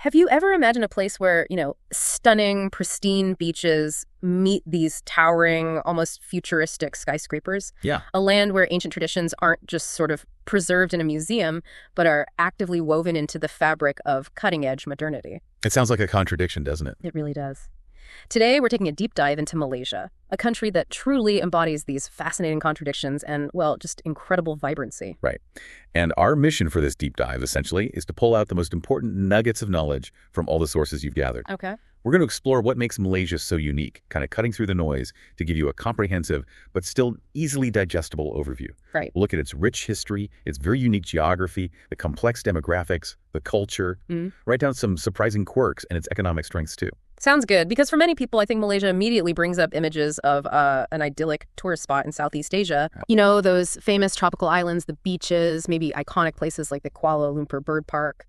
Have you ever imagined a place where, stunning, pristine beaches meet these towering, almost futuristic skyscrapers? Yeah. A land where ancient traditions aren't just sort of preserved in a museum, but are actively woven into the fabric of cutting-edge modernity. It sounds like a contradiction, doesn't it? It really does. Today, we're taking a deep dive into Malaysia, a country that truly embodies these fascinating contradictions and, well, just incredible vibrancy. Right. And our mission for this deep dive, essentially, is to pull out the most important nuggets of knowledge from all the sources you've gathered. Okay. We're going to explore what makes Malaysia so unique, kind of cutting through the noise to give you a comprehensive but still easily digestible overview. Right. We'll look at its rich history, its very unique geography, the complex demographics, the culture, write down some surprising quirks and its economic strengths too. Sounds good, because for many people, I think Malaysia immediately brings up images of an idyllic tourist spot in Southeast Asia. You know, those famous tropical islands, the beaches, maybe iconic places like the Kuala Lumpur Bird Park.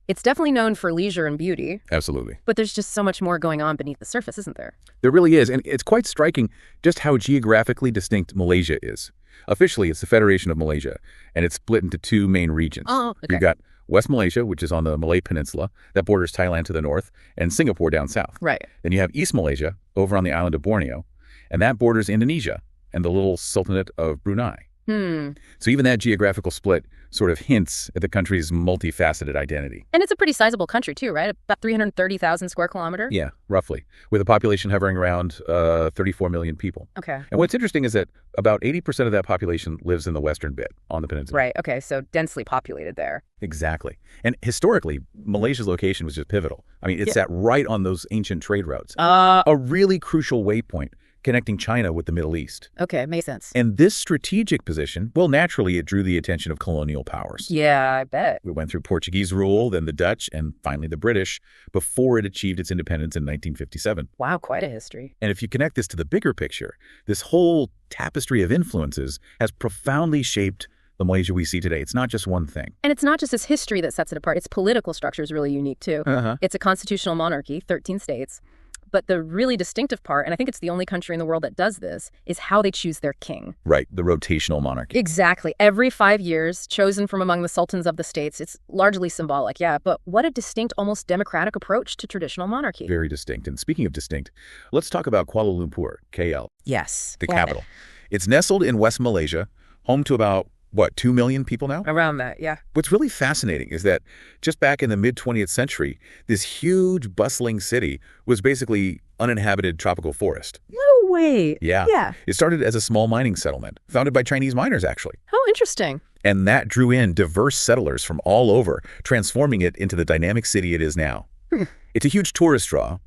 It's definitely known for leisure and beauty. Absolutely. But there's just so much more going on beneath the surface, isn't there? There really is, and it's quite striking just how geographically distinct Malaysia is. Officially, it's the Federation of Malaysia, and it's split into two main regions. Oh, okay. You've got West Malaysia, which is on the Malay Peninsula, that borders Thailand to the north, and Singapore down south. Right. Then you have East Malaysia, over on the island of Borneo, and that borders Indonesia and the little Sultanate of Brunei. So even that geographical split sort of hints at the country's multifaceted identity. And it's a pretty sizable country, too, right? About 330,000 square kilometers? Yeah, roughly, with a population hovering around 34 million people. Okay. And what's interesting is that about 80% of that population lives in the western bit on the peninsula. Right. Okay. So densely populated there. Exactly. And historically, Malaysia's location was just pivotal. I mean, it sat right on those ancient trade routes. A really crucial waypoint connecting China with the Middle East. Okay. Makes sense. And this strategic position, well, naturally, it drew the attention of colonial powers. Yeah, I bet. We went through Portuguese rule, then the Dutch, and finally the British, before it achieved its independence in 1957. Wow, quite a history. And if you connect this to the bigger picture, this whole tapestry of influences has profoundly shaped the Malaysia we see today. It's not just one thing. And it's not just its history that sets it apart. Its political structure is really unique, too. It's a constitutional monarchy, 13 states. But the really distinctive part, and I think it's the only country in the world that does this, is how they choose their king. Right, the rotational monarchy. Exactly. Every 5 years, chosen from among the sultans of the states. It's largely symbolic, yeah. But what a distinct, almost democratic approach to traditional monarchy. Very distinct. And speaking of distinct, let's talk about Kuala Lumpur, KL. Yes. The capital. It's nestled in West Malaysia, home to about 2 million people now? Around that, yeah. What's really fascinating is that just back in the mid-20th century, this huge, bustling city was basically uninhabited tropical forest. No way. Yeah. It started as a small mining settlement, founded by Chinese miners, actually. Oh, interesting. And that drew in diverse settlers from all over, transforming it into the dynamic city it is now. It's a huge tourist draw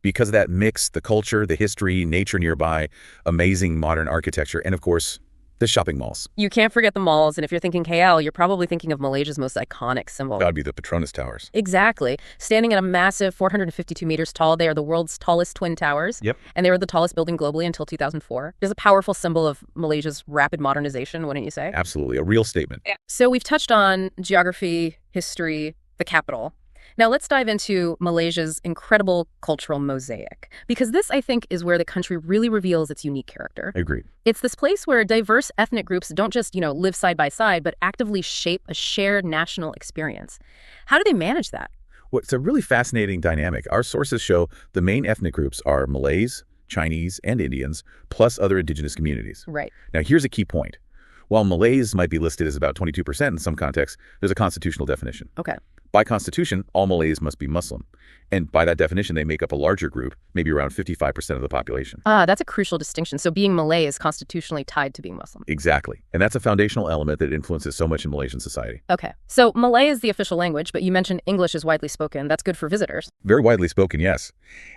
because of that mix, the culture, the history, nature nearby, amazing modern architecture, and of course, the shopping malls. You can't forget the malls, and if you're thinking KL, you're probably thinking of Malaysia's most iconic symbol. That would be the Petronas Towers. Exactly. Standing at a massive 452 meters tall, they are the world's tallest twin towers. Yep. And they were the tallest building globally until 2004. It's a powerful symbol of Malaysia's rapid modernization, wouldn't you say? Absolutely. A real statement. Yeah. So we've touched on geography, history, the capital. Now let's dive into Malaysia's incredible cultural mosaic, because this, I think, is where the country really reveals its unique character. Agreed. It's this place where diverse ethnic groups don't just, live side by side, but actively shape a shared national experience. How do they manage that? Well, it's a really fascinating dynamic. Our sources show the main ethnic groups are Malays, Chinese, and Indians, plus other indigenous communities. Right. Now, here's a key point. While Malays might be listed as about 22% in some contexts, there's a constitutional definition. Okay. By constitution, all Malays must be Muslim. And by that definition, they make up a larger group, maybe around 55% of the population. That's a crucial distinction. So being Malay is constitutionally tied to being Muslim. Exactly. And that's a foundational element that influences so much in Malaysian society. Okay. So Malay is the official language, but you mentioned English is widely spoken. That's good for visitors. Very widely spoken, yes.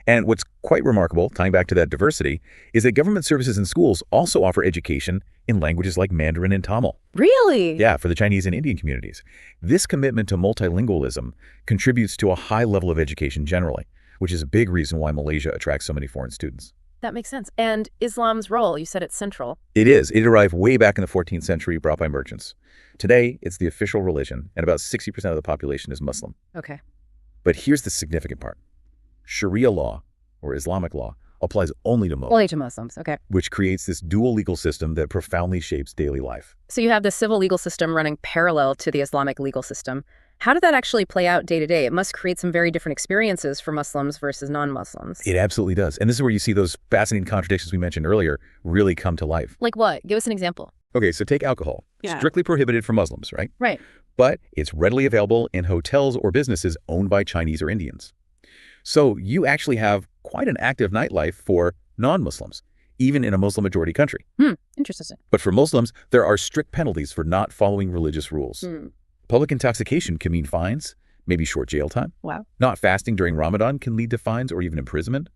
And what's quite remarkable, tying back to that diversity, is that government services and schools also offer education in languages like Mandarin and Tamil. Really? Yeah, for the Chinese and Indian communities. This commitment to multilingualism contributes to a high level of education generally, which is a big reason why Malaysia attracts so many foreign students. That makes sense. And Islam's role, you said it's central. It is. It arrived way back in the 14th century, brought by merchants. Today, it's the official religion, and about 60% of the population is Muslim. Okay. But here's the significant part. Sharia law, or Islamic law, applies only to Muslims. Only to Muslims, okay. Which creates this dual legal system that profoundly shapes daily life. So you have the civil legal system running parallel to the Islamic legal system. How did that actually play out day to day? It must create some very different experiences for Muslims versus non-Muslims. It absolutely does. And this is where you see those fascinating contradictions we mentioned earlier really come to life. Like what? Give us an example. Okay, so take alcohol. Yeah. Strictly prohibited for Muslims, right? Right. But it's readily available in hotels or businesses owned by Chinese or Indians. So you actually have quite an active nightlife for non-Muslims, even in a Muslim-majority country. Interesting. But for Muslims, there are strict penalties for not following religious rules. Public intoxication can mean fines, maybe short jail time. Wow. Not fasting during Ramadan can lead to fines or even imprisonment.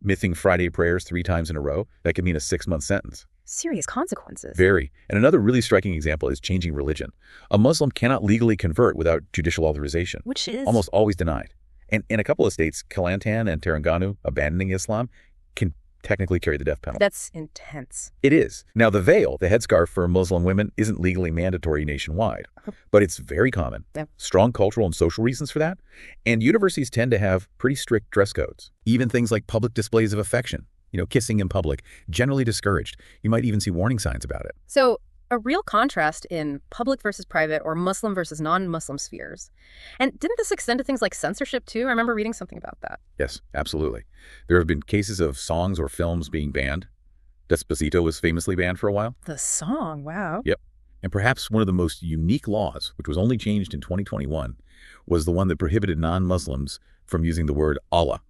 Missing Friday prayers 3 times in a row, that can mean a 6-month sentence. Serious consequences. Very. And another really striking example is changing religion. A Muslim cannot legally convert without judicial authorization. Which is Almost always denied. And in a couple of states, Kelantan and Terengganu, abandoning Islam, can technically carry the death penalty. That's intense. It is. Now, the veil, the headscarf for Muslim women, isn't legally mandatory nationwide, but it's very common. Yeah. Strong cultural and social reasons for that. And universities tend to have pretty strict dress codes. Even things like public displays of affection, kissing in public, generally discouraged. You might even see warning signs about it. So a real contrast in public versus private or Muslim versus non-Muslim spheres. And didn't this extend to things like censorship too? I remember reading something about that. Yes, absolutely. There have been cases of songs or films being banned. Despacito was famously banned for a while. The song, wow. Yep. And perhaps one of the most unique laws, which was only changed in 2021, was the one that prohibited non-Muslims from using the word Allah.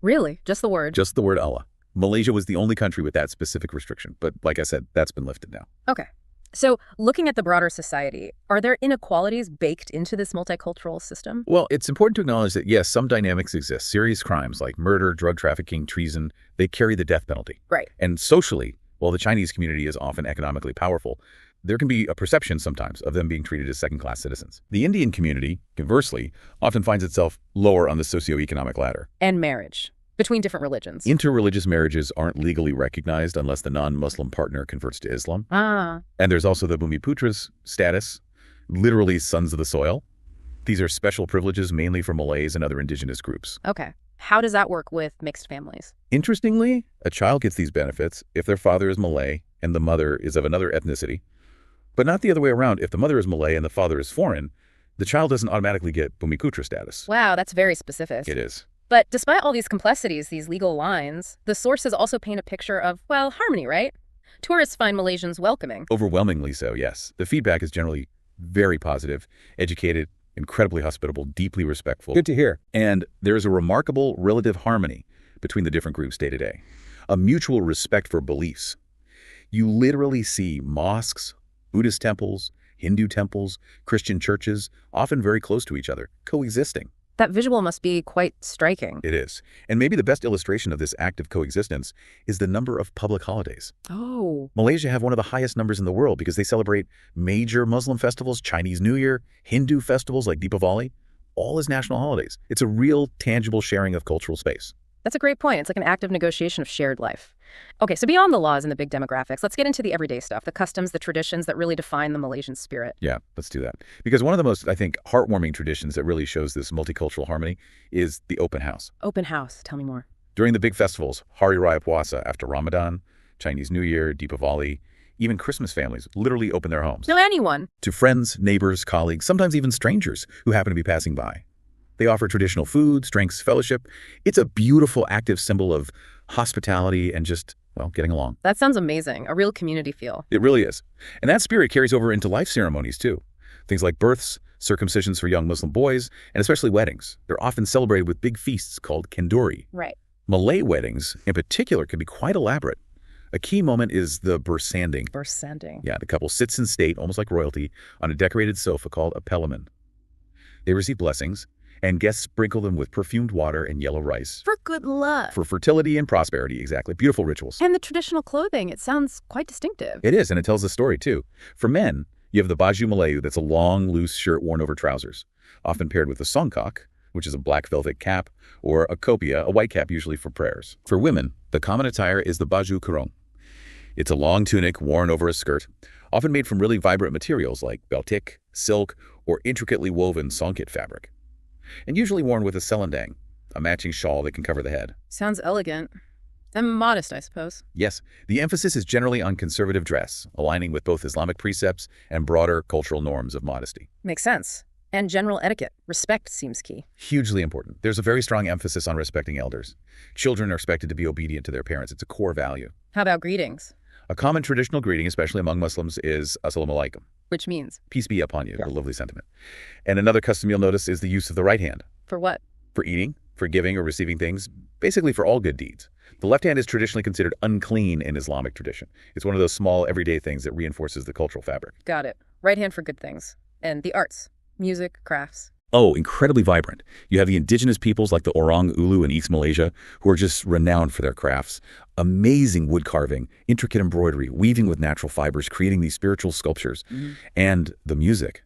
Really? Just the word? Just the word Allah. Malaysia was the only country with that specific restriction. But like I said, that's been lifted now. Okay. So looking at the broader society, are there inequalities baked into this multicultural system? Well, it's important to acknowledge that, yes, some dynamics exist. Serious crimes like murder, drug trafficking, treason, they carry the death penalty. Right. And socially, while the Chinese community is often economically powerful, there can be a perception sometimes of them being treated as second-class citizens. The Indian community, conversely, often finds itself lower on the socioeconomic ladder. And marriage between different religions. Interreligious marriages aren't legally recognized unless the non-Muslim partner converts to Islam. Ah. And there's also the Bumiputras status, literally sons of the soil. These are special privileges mainly for Malays and other indigenous groups. Okay. How does that work with mixed families? Interestingly, a child gets these benefits if their father is Malay and the mother is of another ethnicity, but not the other way around. If the mother is Malay and the father is foreign, the child doesn't automatically get Bumiputra status. Wow, that's very specific. It is. But despite all these complexities, these legal lines, the sources also paint a picture of, well, harmony, right? Tourists find Malaysians welcoming. Overwhelmingly so, yes. The feedback is generally very positive, educated, incredibly hospitable, deeply respectful. Good to hear. And there is a remarkable relative harmony between the different groups day to day, a mutual respect for beliefs. You literally see mosques, Buddhist temples, Hindu temples, Christian churches, often very close to each other, coexisting. That visual must be quite striking. It is. And maybe the best illustration of this active coexistence is the number of public holidays. Oh. Malaysia have one of the highest numbers in the world because they celebrate major Muslim festivals, Chinese New Year, Hindu festivals like Deepavali, all as national holidays. It's a real, tangible sharing of cultural space. That's a great point. It's like an active negotiation of shared life. Okay, so beyond the laws and the big demographics, let's get into the everyday stuff, the customs, the traditions that really define the Malaysian spirit. Yeah, let's do that. Because one of the most, I think, heartwarming traditions that really shows this multicultural harmony is the open house. Open house. Tell me more. During the big festivals, Hari Raya Puasa after Ramadan, Chinese New Year, Deepavali, even Christmas families literally open their homes. No, anyone. To friends, neighbors, colleagues, sometimes even strangers who happen to be passing by. They offer traditional foods, drinks, fellowship. It's a beautiful, active symbol of hospitality and just, well, getting along. That sounds amazing. A real community feel. It really is. And that spirit carries over into life ceremonies, too. Things like births, circumcisions for young Muslim boys, and especially weddings. They're often celebrated with big feasts called kenduri. Right. Malay weddings, in particular, can be quite elaborate. A key moment is the bersanding. Bersanding. Yeah, the couple sits in state, almost like royalty, on a decorated sofa called a pelaman. They receive blessings, and guests sprinkle them with perfumed water and yellow rice. For good luck. For fertility and prosperity, exactly. Beautiful rituals. And the traditional clothing, it sounds quite distinctive. It is, and it tells a story, too. For men, you have the baju Melayu, that's a long, loose shirt worn over trousers, often paired with a songkok, which is a black velvet cap, or a kopia, a white cap usually for prayers. For women, the common attire is the baju kurung. It's a long tunic worn over a skirt, often made from really vibrant materials like batik, silk, or intricately woven songkit fabric. And usually worn with a selendang, a matching shawl that can cover the head. Sounds elegant. And modest, I suppose. Yes, the emphasis is generally on conservative dress, aligning with both Islamic precepts and broader cultural norms of modesty. Makes sense. And general etiquette. Respect seems key. Hugely important. There's a very strong emphasis on respecting elders. Children are expected to be obedient to their parents. It's a core value. How about greetings? A common traditional greeting, especially among Muslims, is Assalamu alaikum. Which means? Peace be upon you, a lovely sentiment. And another custom you'll notice is the use of the right hand. For what? For eating, for giving or receiving things, basically for all good deeds. The left hand is traditionally considered unclean in Islamic tradition. It's one of those small, everyday things that reinforces the cultural fabric. Got it. Right hand for good things. And the arts. Music, crafts. Oh, incredibly vibrant. You have the indigenous peoples like the Orang Ulu in East Malaysia, who are just renowned for their crafts. Amazing wood carving, intricate embroidery, weaving with natural fibers, creating these spiritual sculptures. And the music.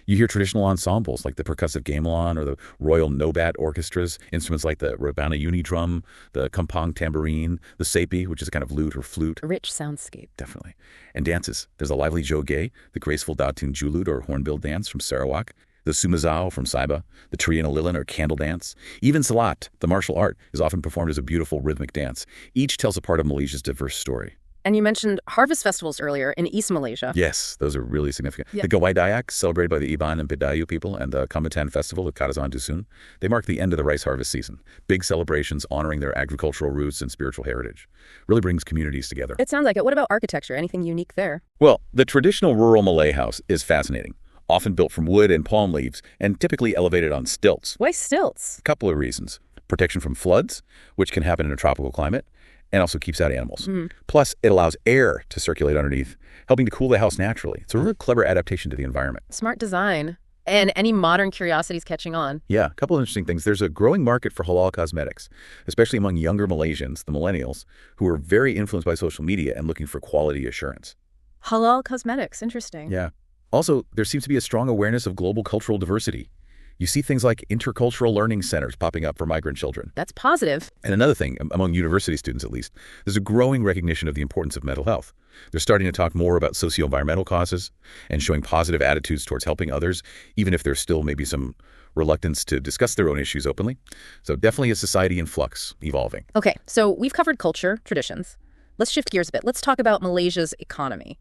You hear traditional ensembles like the percussive gamelan or the Royal Nobat orchestras, instruments like the Rebana uni drum, the kampong tambourine, the sepi, which is a kind of lute or flute. A rich soundscape. Definitely. And dances. There's a lively joget, the graceful Datun Julut or hornbill dance from Sarawak, the Sumazao from Saiba, the Triana Lilin or candle dance. Even Salat, the martial art, is often performed as a beautiful rhythmic dance. Each tells a part of Malaysia's diverse story. And you mentioned harvest festivals earlier in East Malaysia. Yes, those are really significant. Yeah. The Gawai Dayak, celebrated by the Iban and Bidayu people, and the Kamatan Festival of Kadazan Dusun, they mark the end of the rice harvest season. Big celebrations honoring their agricultural roots and spiritual heritage. Really brings communities together. It sounds like it. What about architecture? Anything unique there? Well, the traditional rural Malay house is fascinating. Often built from wood and palm leaves, and typically elevated on stilts. Why stilts? A couple of reasons. Protection from floods, which can happen in a tropical climate, and also keeps out animals. Plus, it allows air to circulate underneath, helping to cool the house naturally. It's a really clever adaptation to the environment. Smart design. And any modern curiosities catching on? Yeah, a couple of interesting things. There's a growing market for halal cosmetics, especially among younger Malaysians, the millennials, who are very influenced by social media and looking for quality assurance. Halal cosmetics. Interesting. Yeah. Also, there seems to be a strong awareness of global cultural diversity. You see things like intercultural learning centers popping up for migrant children. That's positive. And another thing, among university students at least, there's a growing recognition of the importance of mental health. They're starting to talk more about socio-environmental causes and showing positive attitudes towards helping others, even if there's still maybe some reluctance to discuss their own issues openly. So definitely a society in flux, evolving. Okay, so we've covered culture, traditions. Let's shift gears a bit. Let's talk about Malaysia's economy.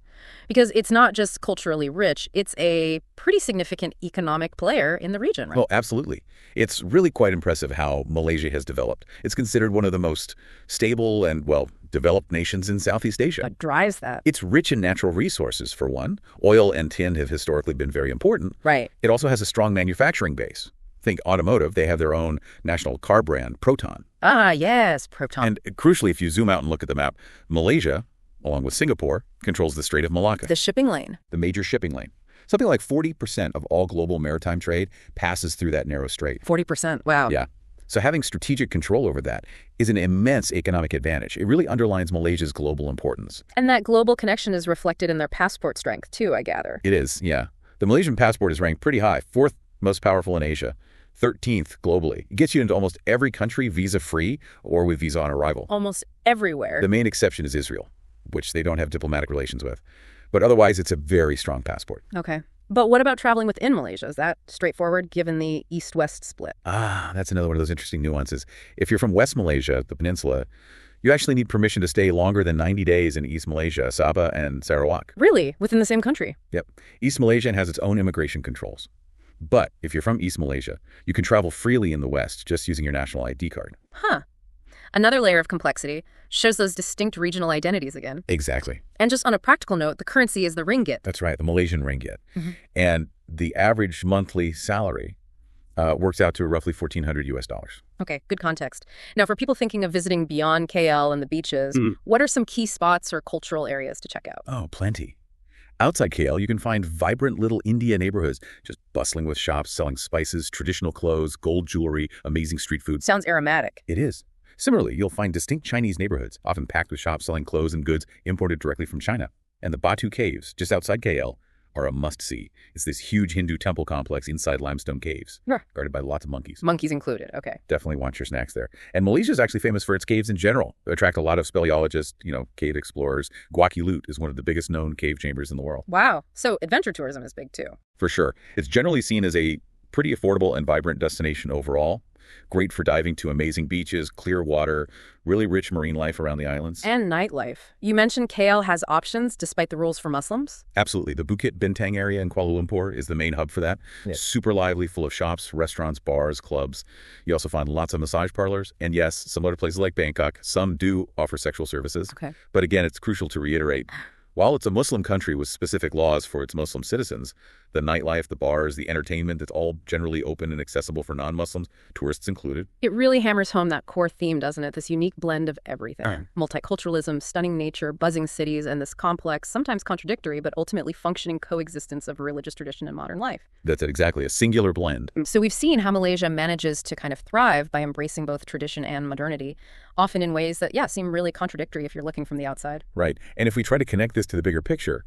Because it's not just culturally rich, it's a pretty significant economic player in the region, right? Oh, absolutely. It's really quite impressive how Malaysia has developed. It's considered one of the most stable and, well, developed nations in Southeast Asia. What drives that? It's rich in natural resources, for one. Oil and tin have historically been very important. Right. It also has a strong manufacturing base. Think automotive. They have their own national car brand, Proton. Ah, yes, Proton. And crucially, if you zoom out and look at the map, Malaysia, along with Singapore, controls the Strait of Malacca. The shipping lane. The major shipping lane. Something like 40% of all global maritime trade passes through that narrow strait. 40%. Wow. Yeah. So having strategic control over that is an immense economic advantage. It really underlines Malaysia's global importance. And that global connection is reflected in their passport strength, too, I gather. It is, yeah. The Malaysian passport is ranked pretty high, 4th most powerful in Asia, 13th globally. It gets you into almost every country visa-free or with visa on arrival. Almost everywhere. The main exception is Israel, which they don't have diplomatic relations with. But otherwise, it's a very strong passport. Okay. But what about traveling within Malaysia? Is that straightforward given the east-west split? Ah, that's another one of those interesting nuances. If you're from West Malaysia, the peninsula, you actually need permission to stay longer than 90 days in East Malaysia, Sabah, and Sarawak. Really? Within the same country? Yep. East Malaysia has its own immigration controls. But if you're from East Malaysia, you can travel freely in the West just using your national ID card. Huh. Another layer of complexity shows those distinct regional identities again. Exactly. And just on a practical note, the currency is the ringgit. That's right, the Malaysian ringgit. And the average monthly salary works out to roughly $1,400 US. Okay, good context. Now, for people thinking of visiting beyond KL and the beaches, what are some key spots or cultural areas to check out? Oh, plenty. Outside KL, you can find vibrant little India neighborhoods, just bustling with shops selling spices, traditional clothes, gold jewelry, amazing street food. Sounds aromatic. It is. Similarly, you'll find distinct Chinese neighborhoods, often packed with shops selling clothes and goods imported directly from China. And the Batu Caves, just outside KL, are a must-see. It's this huge Hindu temple complex inside limestone caves, guarded by lots of monkeys. Monkeys included, okay. Definitely want your snacks there. And Malaysia is actually famous for its caves in general. They attract a lot of speleologists, cave explorers. Guaki Lut is one of the biggest known cave chambers in the world. Wow. So adventure tourism is big too. For sure. It's generally seen as a pretty affordable and vibrant destination overall. great for diving to amazing beaches, clear water, really rich marine life around the islands. And nightlife. You mentioned KL has options despite the rules for Muslims? Absolutely. The Bukit Bintang area in Kuala Lumpur is the main hub for that. Yeah. Super lively, full of shops, restaurants, bars, clubs. You also find lots of massage parlors. And yes, similar to places like Bangkok, some do offer sexual services. Okay. But again, it's crucial to reiterate, while it's a Muslim country with specific laws for its Muslim citizens, the nightlife, the bars, the entertainment, it's all generally open and accessible for non-Muslims, tourists included. It really hammers home that core theme, doesn't it? This unique blend of everything. Multiculturalism, stunning nature, buzzing cities, and this complex, sometimes contradictory, but ultimately functioning coexistence of religious tradition and modern life. That's it, exactly, a singular blend. So we've seen how Malaysia manages to kind of thrive by embracing both tradition and modernity, often in ways that, seem really contradictory if you're looking from the outside. Right. And if we try to connect this to the bigger picture,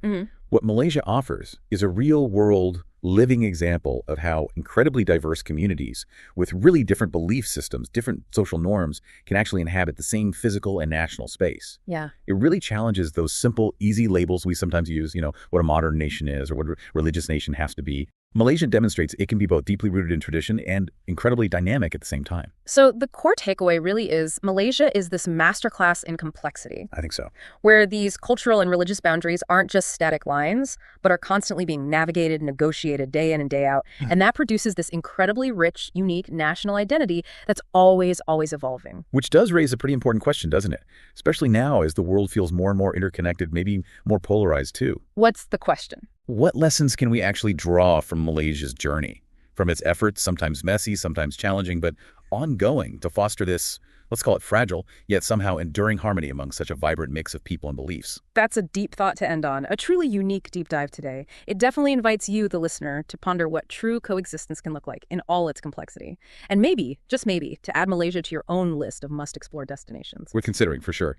what Malaysia offers is a real-world living example of how incredibly diverse communities with really different belief systems, different social norms, can actually inhabit the same physical and national space. Yeah. It really challenges those simple, easy labels we sometimes use, what a modern nation is or what a religious nation has to be. Malaysia demonstrates it can be both deeply rooted in tradition and incredibly dynamic at the same time. So the core takeaway really is Malaysia is this masterclass in complexity, I think so. where these cultural and religious boundaries aren't just static lines, but are constantly being navigated and negotiated day in and day out. And that produces this incredibly rich, unique national identity that's always, always evolving. Which does raise a pretty important question, doesn't it? Especially now as the world feels more and more interconnected, maybe more polarized too. What's the question? What lessons can we actually draw from Malaysia's journey? From its efforts, sometimes messy, sometimes challenging, but ongoing to foster this, let's call it fragile, yet somehow enduring harmony among such a vibrant mix of people and beliefs. That's a deep thought to end on, a truly unique deep dive today. It definitely invites you, the listener, to ponder what true coexistence can look like in all its complexity. And maybe, just maybe, to add Malaysia to your own list of must-explore destinations. We're considering, for sure.